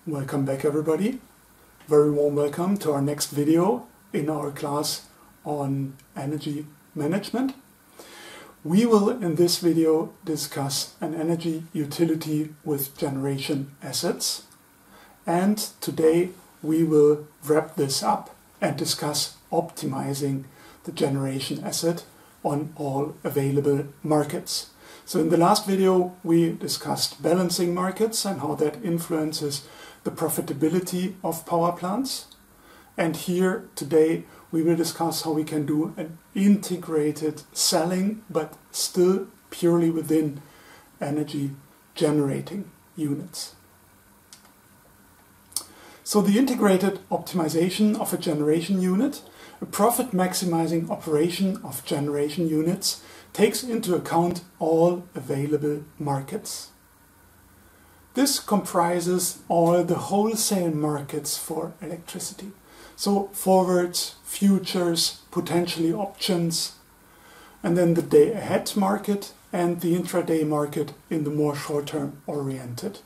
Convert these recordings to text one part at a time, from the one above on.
Welcome back, everybody. Very warm welcome to our next video in our class on energy management. We will in this video discuss an energy utility with generation assets, and today we will wrap this up and discuss optimizing the generation asset on all available markets. So in the last video we discussed balancing markets and how that influences the profitability of power plants. And here today we will discuss how we can do an integrated selling, but still purely within energy generating units. So the integrated optimization of a generation unit, a profit maximizing operation of generation units, takes into account all available markets. This comprises all the wholesale markets for electricity. So forwards, futures, potentially options, and then the day-ahead market and the intraday market in the more short-term oriented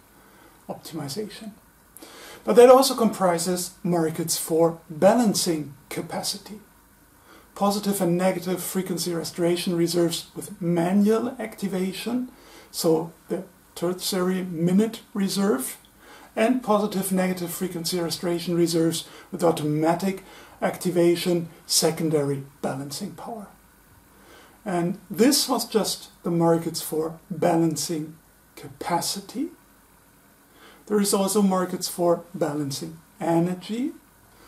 optimization. But that also comprises markets for balancing capacity. Positive and negative frequency restoration reserves with manual activation, so the tertiary minute reserve, and positive negative frequency restoration reserves with automatic activation, secondary balancing power. And this was just the markets for balancing capacity. There is also markets for balancing energy.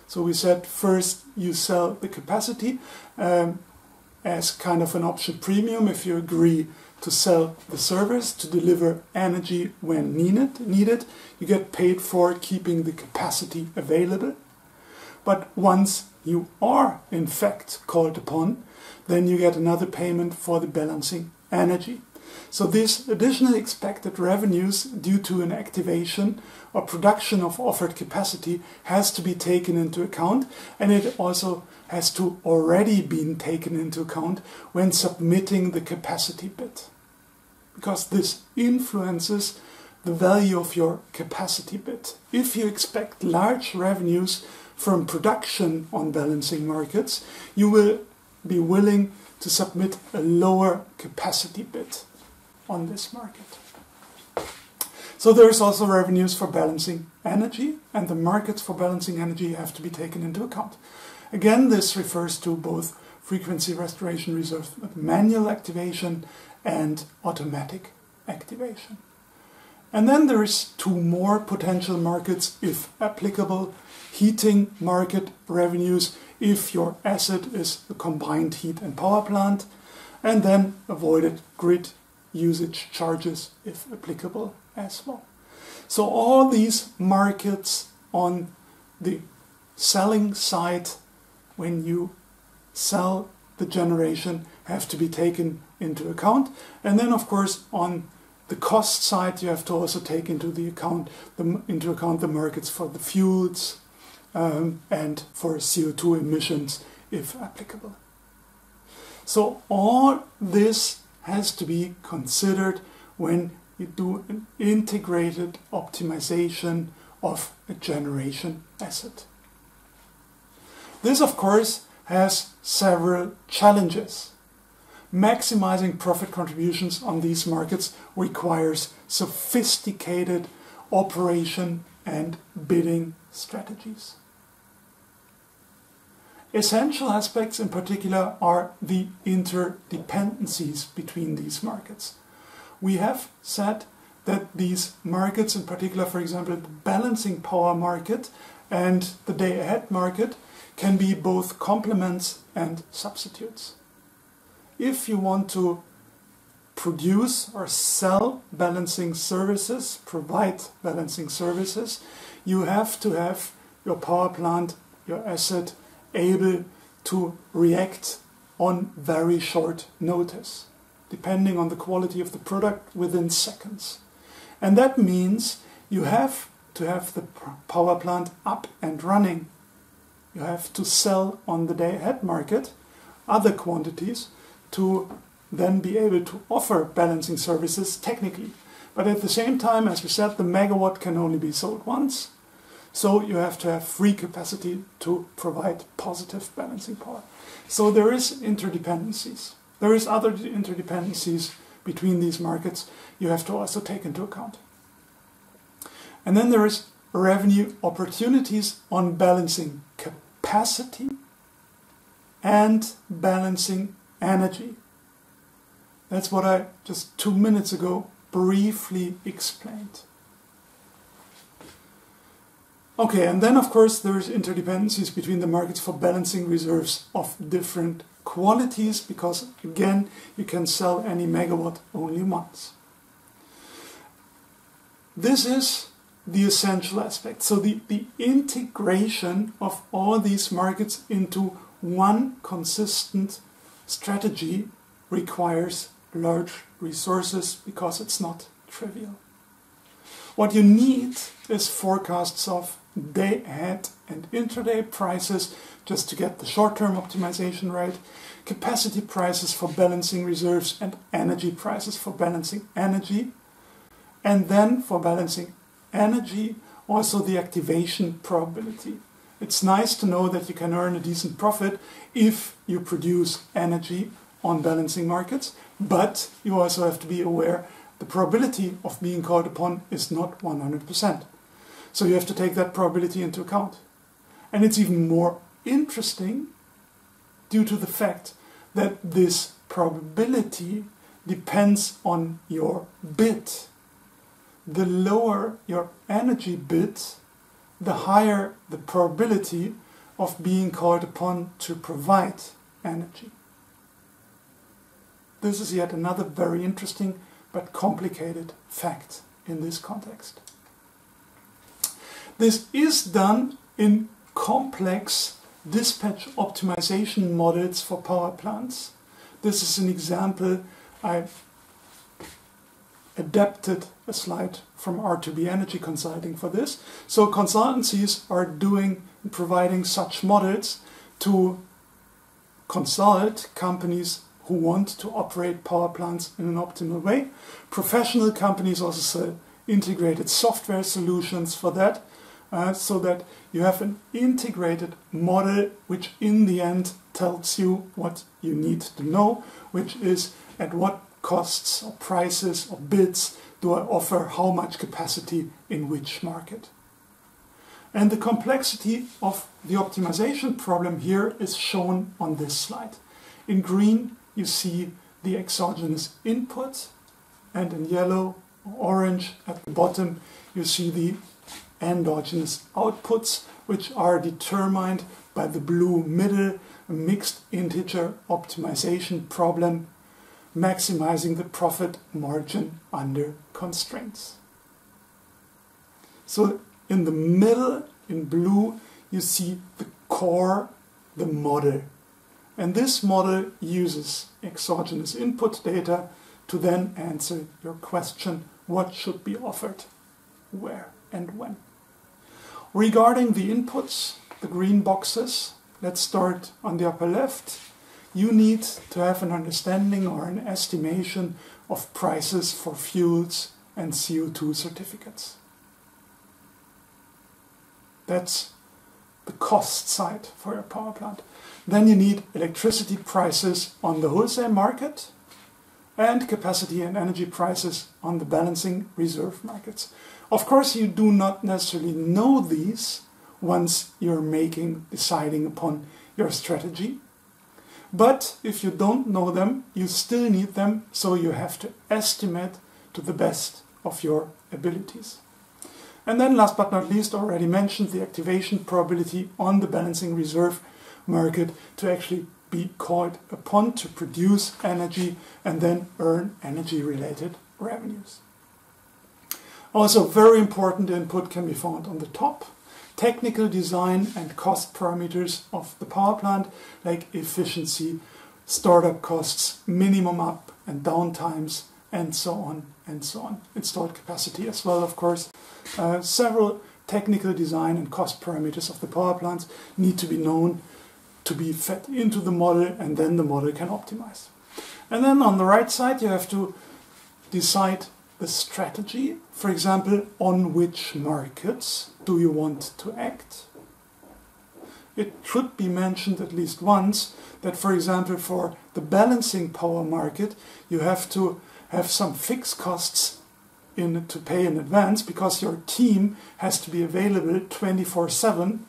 So we said first you sell the capacity as kind of an option premium if you agree to sell the service, to deliver energy when needed. You get paid for keeping the capacity available. But once you are in fact called upon, then you get another payment for the balancing energy. So these additional expected revenues due to an activation or production of offered capacity has to be taken into account, and it also has to already been taken into account when submitting the capacity bid, because this influences the value of your capacity bid. If you expect large revenues from production on balancing markets, you will be willing to submit a lower capacity bid on this market. So there is also revenues for balancing energy, and the markets for balancing energy have to be taken into account. Again, this refers to both frequency restoration reserves with manual activation and automatic activation. And then there is two more potential markets, if applicable: heating market revenues if your asset is a combined heat and power plant, and then avoided grid usage charges if applicable as well. So all these markets on the selling side, when you sell the generation, have to be taken into account. And then of course on the cost side you have to also take into account the markets for the fuels and for CO2 emissions if applicable. So all this has to be considered when you do an integrated optimization of a generation asset. This, of course, has several challenges. Maximizing profit contributions on these markets requires sophisticated operation and bidding strategies. Essential aspects in particular are the interdependencies between these markets. We have said that these markets, in particular, for example, the balancing power market and the day-ahead market, can be both complements and substitutes. If you want to produce or sell balancing services, provide balancing services, you have to have your power plant, your asset, able to react on very short notice, depending on the quality of the product, within seconds. And that means you have to have the power plant up and running You have to sell on the day-ahead market other quantities to then be able to offer balancing services technically. But at the same time, as we said, the megawatt can only be sold once. So you have to have free capacity to provide positive balancing power. So there is interdependencies. There is other interdependencies between these markets you have to also take into account. And then there is revenue opportunities on balancing capacity and balancing energy. That's what I just 2 minutes ago briefly explained. Okay, and then of course there's interdependencies between the markets for balancing reserves of different qualities, because again, you can sell any megawatt only once. This is the essential aspect. So the integration of all these markets into one consistent strategy requires large resources, because it's not trivial. What you need is forecasts of day-ahead and intraday prices just to get the short-term optimization right, capacity prices for balancing reserves, and energy prices for balancing energy. And then for balancing energy, also the activation probability. It's nice to know that you can earn a decent profit if you produce energy on balancing markets, but you also have to be aware the probability of being called upon is not 100%. So you have to take that probability into account. And it's even more interesting due to the fact that this probability depends on your bid. The lower your energy bid, the higher the probability of being called upon to provide energy. This is yet another very interesting but complicated fact in this context. This is done in complex dispatch optimization models for power plants. This is an example. I adapted a slide from R2B Energy Consulting for this. So consultancies are providing such models to consult companies who want to operate power plants in an optimal way. Professional companies also sell integrated software solutions for that, so that you have an integrated model which in the end tells you what you need to know, which is at what costs or prices or bids do I offer how much capacity in which market. And the complexity of the optimization problem here is shown on this slide. In green you see the exogenous input, and in yellow or orange at the bottom you see the endogenous outputs, which are determined by the blue middle, a mixed integer optimization problem, maximizing the profit margin under constraints. So in the middle, in blue, you see the core, the model. And this model uses exogenous input data to then answer your question, what should be offered, where and when. Regarding the inputs, the green boxes, let's start on the upper left. You need to have an understanding or an estimation of prices for fuels and CO2 certificates. That's the cost side for your power plant. Then you need electricity prices on the wholesale market and capacity and energy prices on the balancing reserve markets. Of course, you do not necessarily know these once you're deciding upon your strategy. But if you don't know them, you still need them, so you have to estimate to the best of your abilities. And then last but not least, already mentioned the activation probability on the balancing reserve market to actually be called upon to produce energy and then earn energy-related revenues. Also, very important input can be found on the top. Technical design and cost parameters of the power plant, like efficiency, startup costs, minimum up and down times, and so on and so on. Installed capacity as well, of course. Several technical design and cost parameters of the power plants need to be known to be fed into the model, and then the model can optimize. And then on the right side, you have to decide the strategy. For example, on which markets do you want to act? It should be mentioned at least once that, for example, for the balancing power market, you have to have some fixed costs to pay in advance, because your team has to be available 24/7,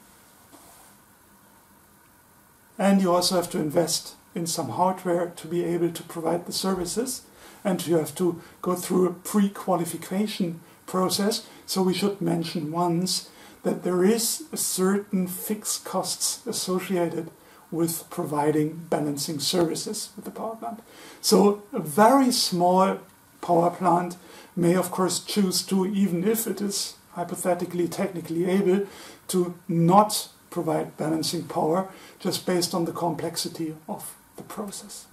and you also have to invest in some hardware to be able to provide the services, and you have to go through a pre-qualification process. So we should mention once that there is a certain fixed costs associated with providing balancing services with the power plant. So a very small power plant may of course choose to, even if it is hypothetically technically able, to not provide balancing power just based on the complexity of the process.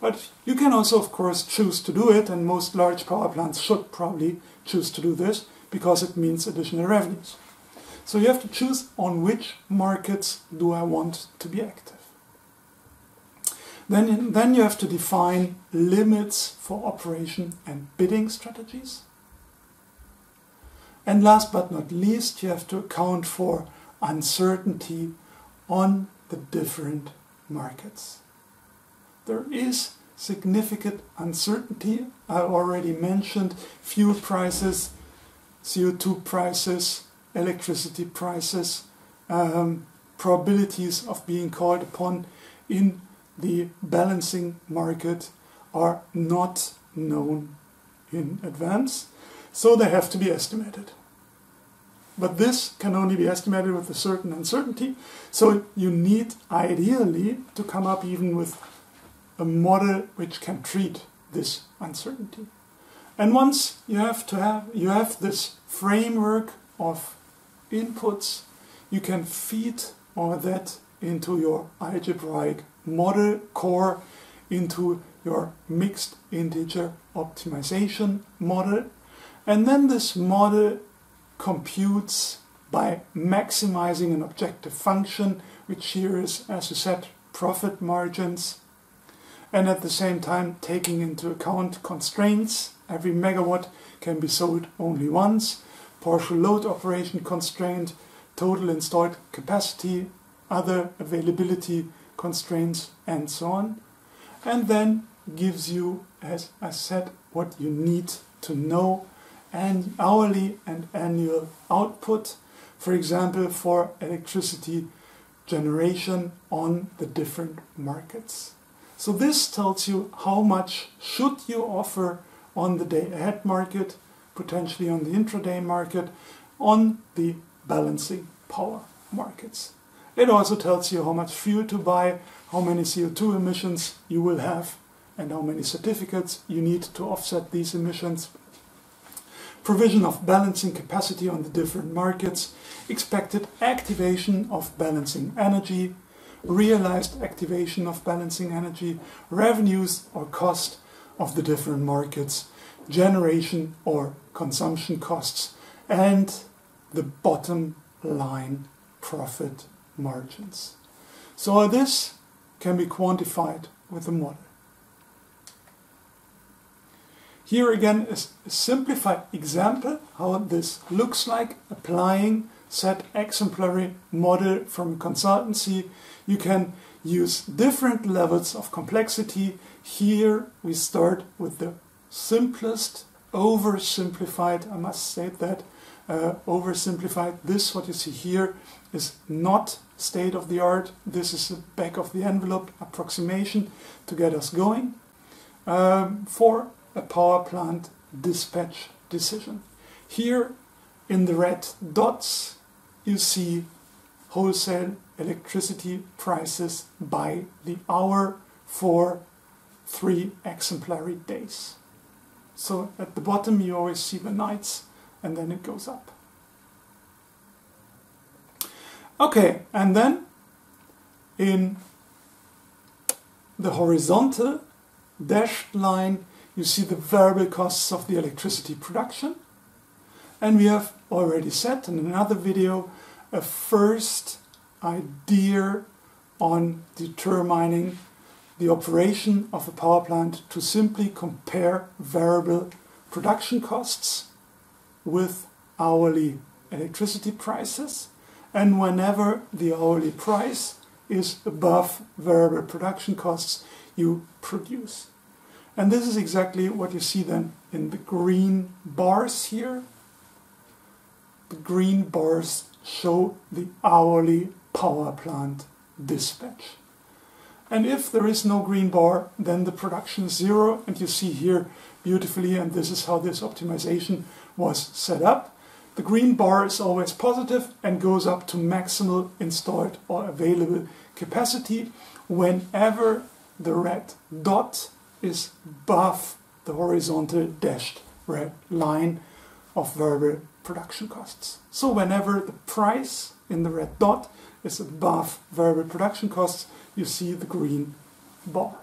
But you can also of course choose to do it, and most large power plants should probably choose to do this because it means additional revenues. So you have to choose on which markets do I want to be active. Then you have to define limits for operation and bidding strategies. And last but not least, you have to account for uncertainty on the different markets. There is significant uncertainty. I already mentioned fuel prices, CO2 prices, electricity prices, probabilities of being called upon in the balancing market are not known in advance, so they have to be estimated. But this can only be estimated with a certain uncertainty, so you need ideally to come up even with a model which can treat this uncertainty. And once you have this framework of inputs, you can feed all that into your algebraic model core, into your mixed integer optimization model, and then this model computes by maximizing an objective function, which here is, as you said, profit margins, and at the same time taking into account constraints. Every megawatt can be sold only once, partial load operation constraint, total installed capacity, other availability constraints, and so on. And then gives you, as I said, what you need to know, and hourly and annual output, for example, for electricity generation on the different markets. So this tells you how much should you offer on the day-ahead market, potentially on the intraday market, on the balancing power markets. It also tells you how much fuel to buy, how many CO2 emissions you will have, and how many certificates you need to offset these emissions. Provision of balancing capacity on the different markets, expected activation of balancing energy, realized activation of balancing energy, revenues or cost of the different markets, generation or consumption costs, and the bottom line profit margins. So all this can be quantified with a model. Here again is a simplified example how this looks like applying said exemplary model from a consultancy. You can use different levels of complexity. Here we start with the simplest, oversimplified, I must state that, oversimplified. This, what you see here, is not state of the art. This is the back of the envelope approximation to get us going for a power plant dispatch decision. Here in the red dots you see wholesale electricity prices by the hour for 3 exemplary days. So at the bottom you always see the nights, and then it goes up. Okay, and then in the horizontal dashed line you see the variable costs of the electricity production, And we have already set in another video a first idea on determining the operation of a power plant to simply compare variable production costs with hourly electricity prices, and whenever the hourly price is above variable production costs, you produce. And this is exactly what you see then in the green bars here. The green bars show the hourly power plant dispatch. And if there is no green bar, then the production is zero, and you see here beautifully, and this is how this optimization was set up. The green bar is always positive and goes up to maximal installed or available capacity whenever the red dot is above the horizontal dashed red line of variable production costs. So whenever the price in the red dot is above variable production costs, you see the green bar.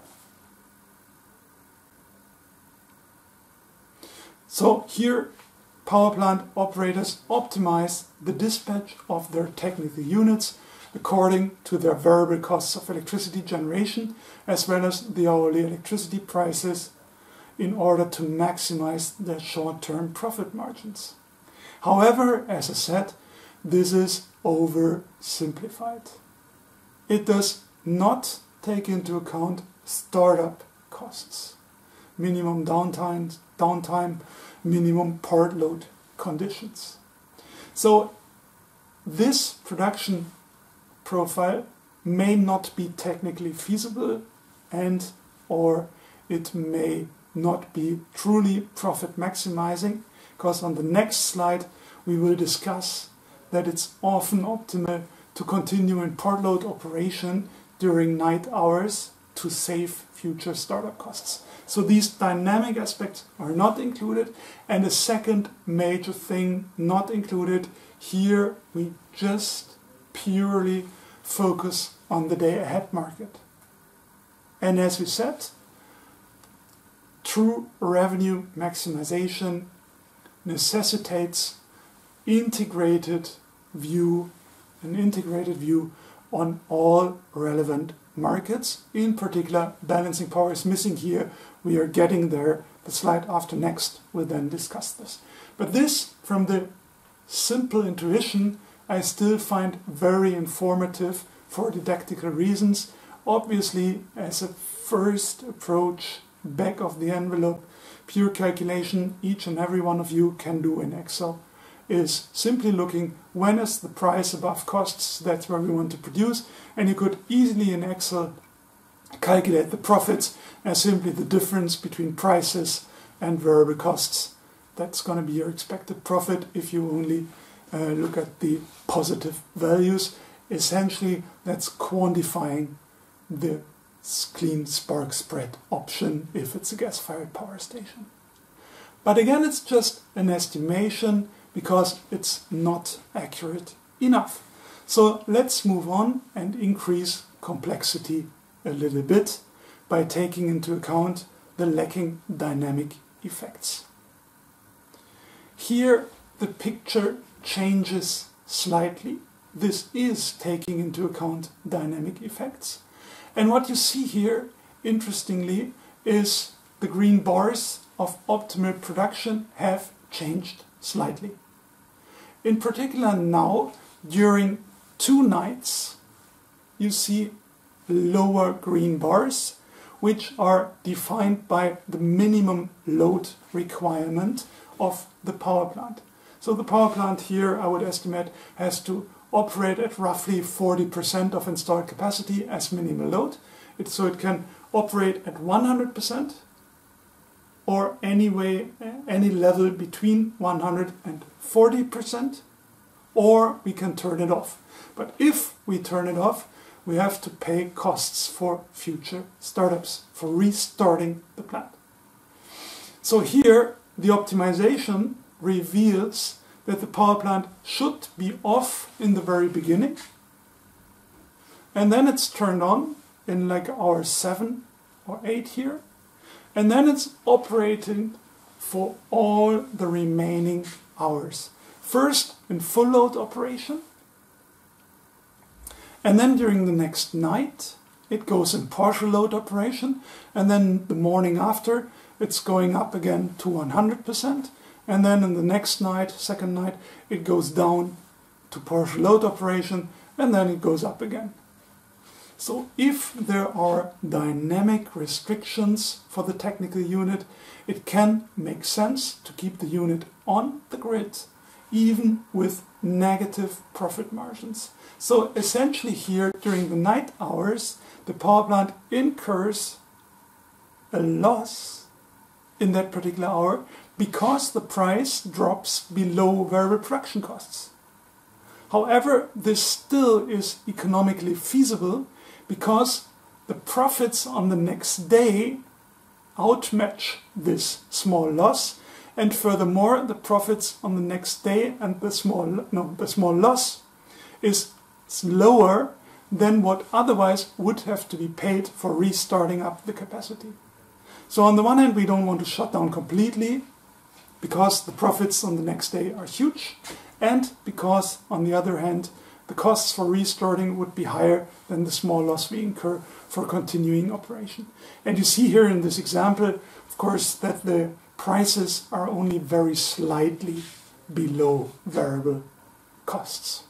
So here power plant operators optimize the dispatch of their technical units according to their variable costs of electricity generation as well as the hourly electricity prices in order to maximize their short-term profit margins. However, as I said, this is oversimplified. It does not take into account startup costs, minimum downtime, minimum part load conditions. So this production profile may not be technically feasible and or it may not be truly profit maximizing, because on the next slide we will discuss that it's often optimal to continue in part load operation during night hours to save future startup costs. So these dynamic aspects are not included. And the second major thing not included, here we just purely focus on the day ahead market. And as we said, true revenue maximization necessitates an integrated view on all relevant markets. In particular, balancing power is missing here. We are getting there. The slide after next will then discuss this. But this, from the simple intuition, I still find very informative for didactical reasons. Obviously, as a first approach, back of the envelope, pure calculation each and every one of you can do in Excel is simply looking when is the price above costs, that's where we want to produce, and you could easily in Excel calculate the profits as simply the difference between prices and variable costs. That's going to be your expected profit if you only look at the positive values. Essentially, that's quantifying the clean spark spread option if it's a gas-fired power station. But again, it's just an estimation because it's not accurate enough. So let's move on and increase complexity a little bit by taking into account the lacking dynamic effects. Here the picture changes slightly. This is taking into account dynamic effects. And what you see here, interestingly, is the green bars of optimal production have changed slightly. In particular now, during 2 nights, you see lower green bars, which are defined by the minimum load requirement of the power plant. So the power plant here, I would estimate, has to operate at roughly 40% of installed capacity as minimal load. So it can operate at 100% or any level between 100 and 40%, or we can turn it off. But if we turn it off, we have to pay costs for future startups, for restarting the plant. So here the optimization reveals that the power plant should be off in the very beginning, and then it's turned on in like hour 7 or 8 here, and then it's operating for all the remaining hours. First in full load operation, and then during the next night it goes in partial load operation, and then the morning after it's going up again to 100%, and then in the next night, second night, it goes down to partial load operation, and then it goes up again. So if there are dynamic restrictions for the technical unit, it can make sense to keep the unit on the grid even with negative profit margins. So essentially here, during the night hours, the power plant incurs a loss in that particular hour because the price drops below variable production costs. However, this still is economically feasible because the profits on the next day outmatch this small loss, and furthermore the profits on the next day and the small loss is lower than what otherwise would have to be paid for restarting up the capacity. So on the one hand, we don't want to shut down completely because the profits on the next day are huge, and because on the other hand the costs for restarting would be higher than the small loss we incur for continuing operation. And you see here in this example, of course, that the prices are only very slightly below variable costs.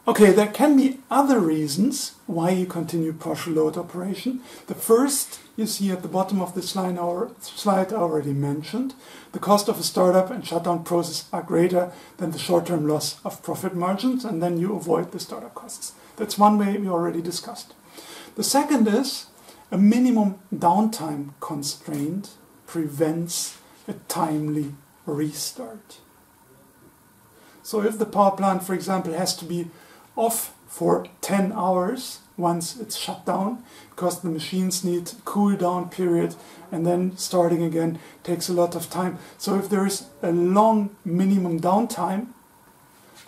Okay, there can be other reasons why you continue partial load operation. The first you see at the bottom of the slide I already mentioned. The cost of a startup and shutdown process are greater than the short-term loss of profit margins, and then you avoid the startup costs. That's one way we already discussed. The second is a minimum downtime constraint prevents a timely restart. So if the power plant, for example, has to be off for 10 hours once it's shut down, because the machines need a cool down period, and then starting again takes a lot of time. So if there is a long minimum downtime,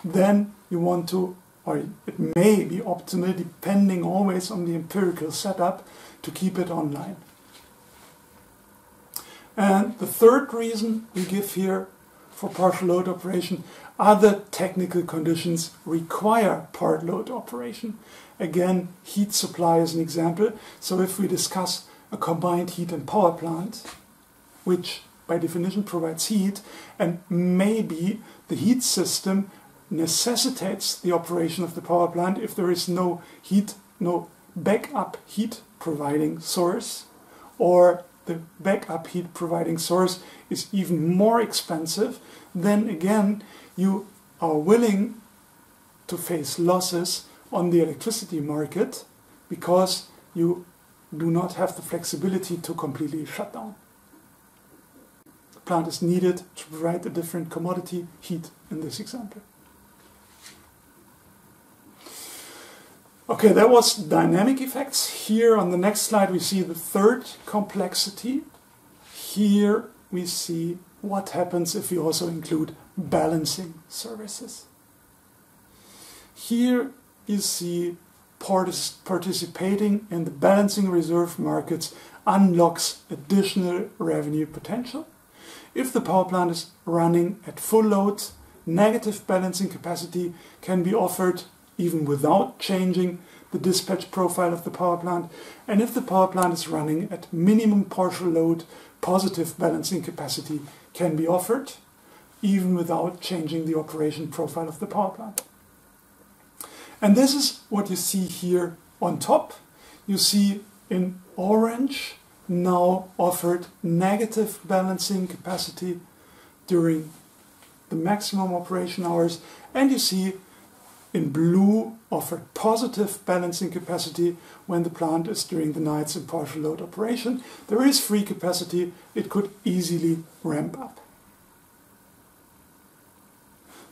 then you want to, or it may be optimal, depending always on the empirical setup, to keep it online. And the third reason we give here for partial load operation: other technical conditions require part load operation. Again, heat supply is an example. So if we discuss a combined heat and power plant, which by definition provides heat, and maybe the heat system necessitates the operation of the power plant if there is no heat, no backup heat providing source, or the backup heat providing source is even more expensive, then again you are willing to face losses on the electricity market because you do not have the flexibility to completely shut down. The plant is needed to provide a different commodity, heat, in this example. Okay, that was dynamic effects. Here on the next slide we see the third complexity. Here we see what happens if we also include balancing services. Here you see participating in the balancing reserve markets unlocks additional revenue potential. If the power plant is running at full load, negative balancing capacity can be offered even without changing the dispatch profile of the power plant. And if the power plant is running at minimum partial load, positive balancing capacity can be offered even without changing the operation profile of the power plant. And this is what you see here on top. You see in orange now offered negative balancing capacity during the maximum operation hours, and you see in blue offered positive balancing capacity when the plant is during the nights in partial load operation. There is free capacity, it could easily ramp up.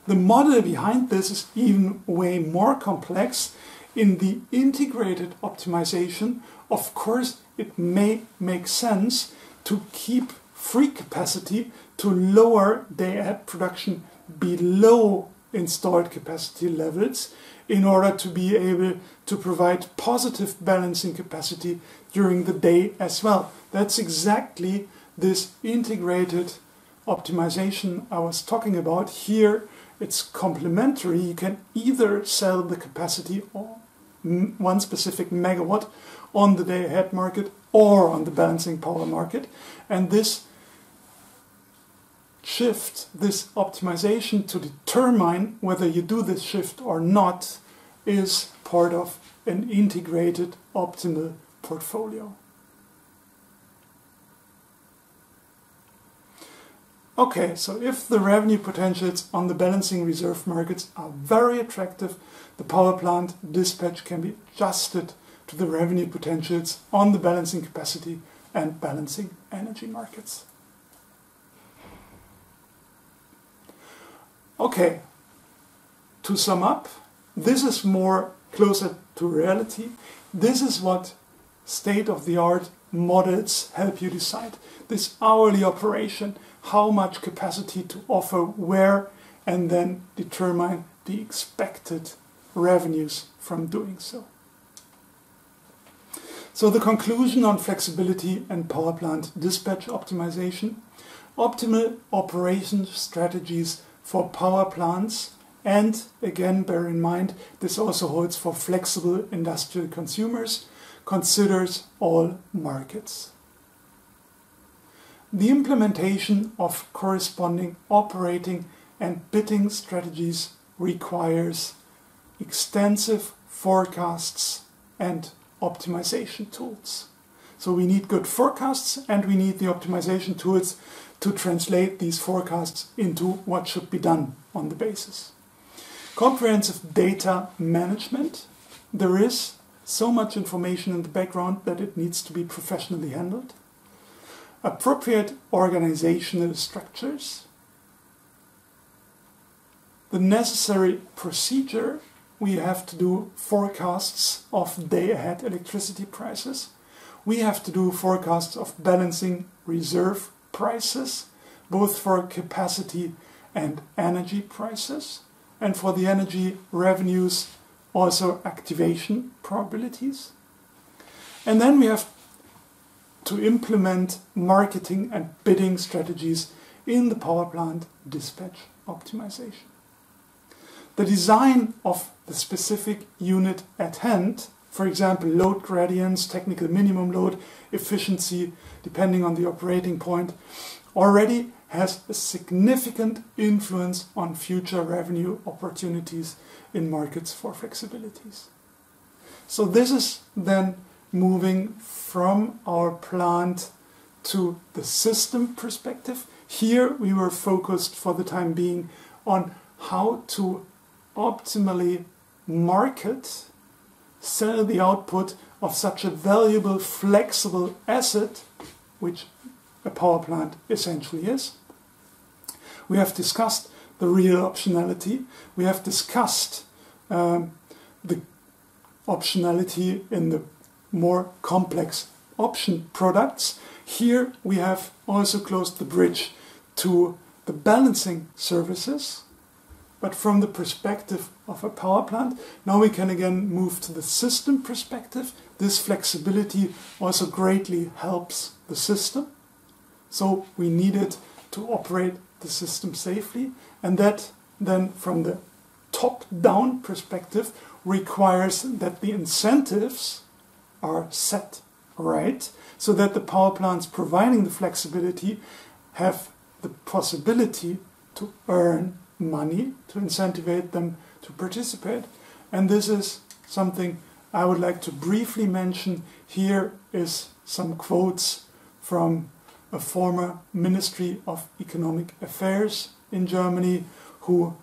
The model behind this is even way more complex. In the integrated optimization, of course, it may make sense to keep free capacity to lower day-ahead production below installed capacity levels in order to be able to provide positive balancing capacity during the day as well. That's exactly this integrated optimization I was talking about, here it's complementary. You can either sell the capacity or one specific megawatt on the day-ahead market or on the balancing power market. And this shift, this optimization to determine whether you do this shift or not, is part of an integrated optimal portfolio. Okay, so if the revenue potentials on the balancing reserve markets are very attractive, the power plant dispatch can be adjusted to the revenue potentials on the balancing capacity and balancing energy markets. Okay, to sum up, this is more closer to reality. This is what state-of-the-art models help you decide. This hourly operation, how much capacity to offer where, and then determine the expected revenues from doing so. So the conclusion on flexibility and power plant dispatch optimization: optimal operation strategies for power plants, and again bear in mind this also holds for flexible industrial consumers, considers all markets. The implementation of corresponding operating and bidding strategies requires extensive forecasts and optimization tools. So we need good forecasts and we need the optimization tools to translate these forecasts into what should be done on the basis. Comprehensive data management. There is so much information in the background that it needs to be professionally handled. Appropriate organizational structures. The necessary procedure. We have to do forecasts of day-ahead electricity prices. We have to do forecasts of balancing reserve prices, both for capacity and energy prices, and for the energy revenues, also activation probabilities. And then we have to implement marketing and bidding strategies in the power plant dispatch optimization. The design of the specific unit at hand, for example, load gradients, technical minimum load, efficiency, depending on the operating point, already has a significant influence on future revenue opportunities in markets for flexibilities. So this is then moving from our plant to the system perspective. Here we were focused for the time being on how to optimally market, sell the output of such a valuable, flexible asset, which a power plant essentially is. We have discussed the real optionality. We have discussed the optionality in the more complex option products. Here we have also closed the bridge to the balancing services, but from the perspective of a power plant. Now we can again move to the system perspective. This flexibility also greatly helps the system. So we needed to operate the system safely, and that then from the top-down perspective requires that the incentives are set right, so that the power plants providing the flexibility have the possibility to earn money, to incentivize them to participate. And this is something I would like to briefly mention. Here is some quotes from a former Ministry of Economic Affairs in Germany who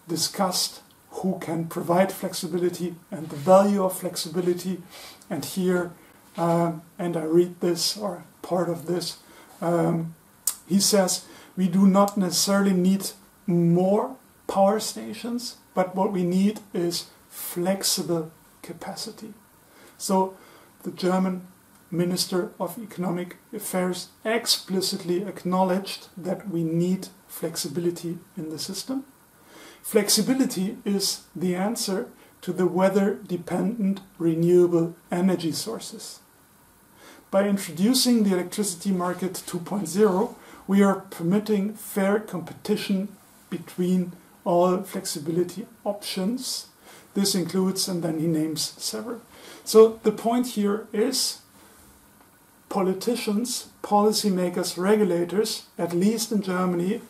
discussed who can provide flexibility and the value of flexibility. And here, and I read this or part of this, he says, we do not necessarily need more power stations, but what we need is flexible capacity. So the German Minister of Economic Affairs explicitly acknowledged that we need flexibility in the system. Flexibility is the answer to the weather-dependent renewable energy sources. By introducing the electricity market 2.0, We are permitting fair competition between all flexibility options. This includes, and then he names several. So the point here is politicians, policymakers, regulators, at least in Germany,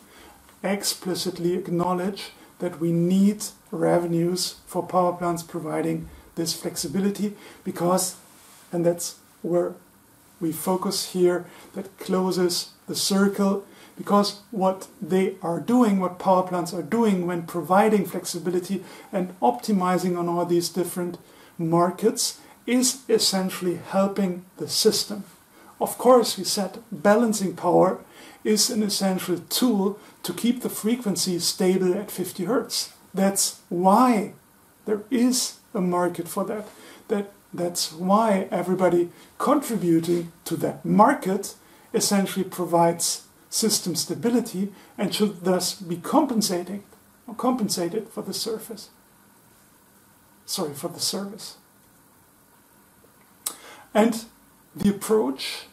explicitly acknowledge that we need revenues for power plants providing this flexibility because, and that's where we focus here, that closes the circle, because what they are doing, what power plants are doing when providing flexibility and optimizing on all these different markets is essentially helping the system. Of course, we said balancing power is an essential tool to keep the frequency stable at 50 Hertz. That's why there is a market for that. That's why everybody contributing to that market essentially provides system stability and should thus be compensated for the service. And the approach,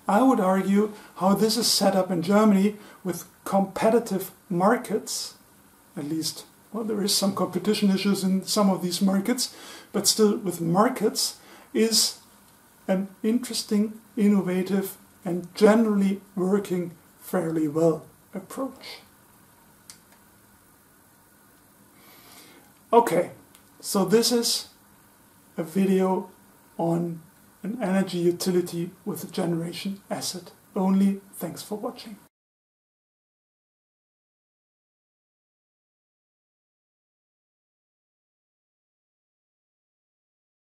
I would argue, how this is set up in Germany with competitive markets, at least, well, there is some competition issues in some of these markets, but still with markets, is an interesting, innovative, and generally working fairly well approach. Okay, so this is a video on an energy utility with a generation asset only. Thanks for watching.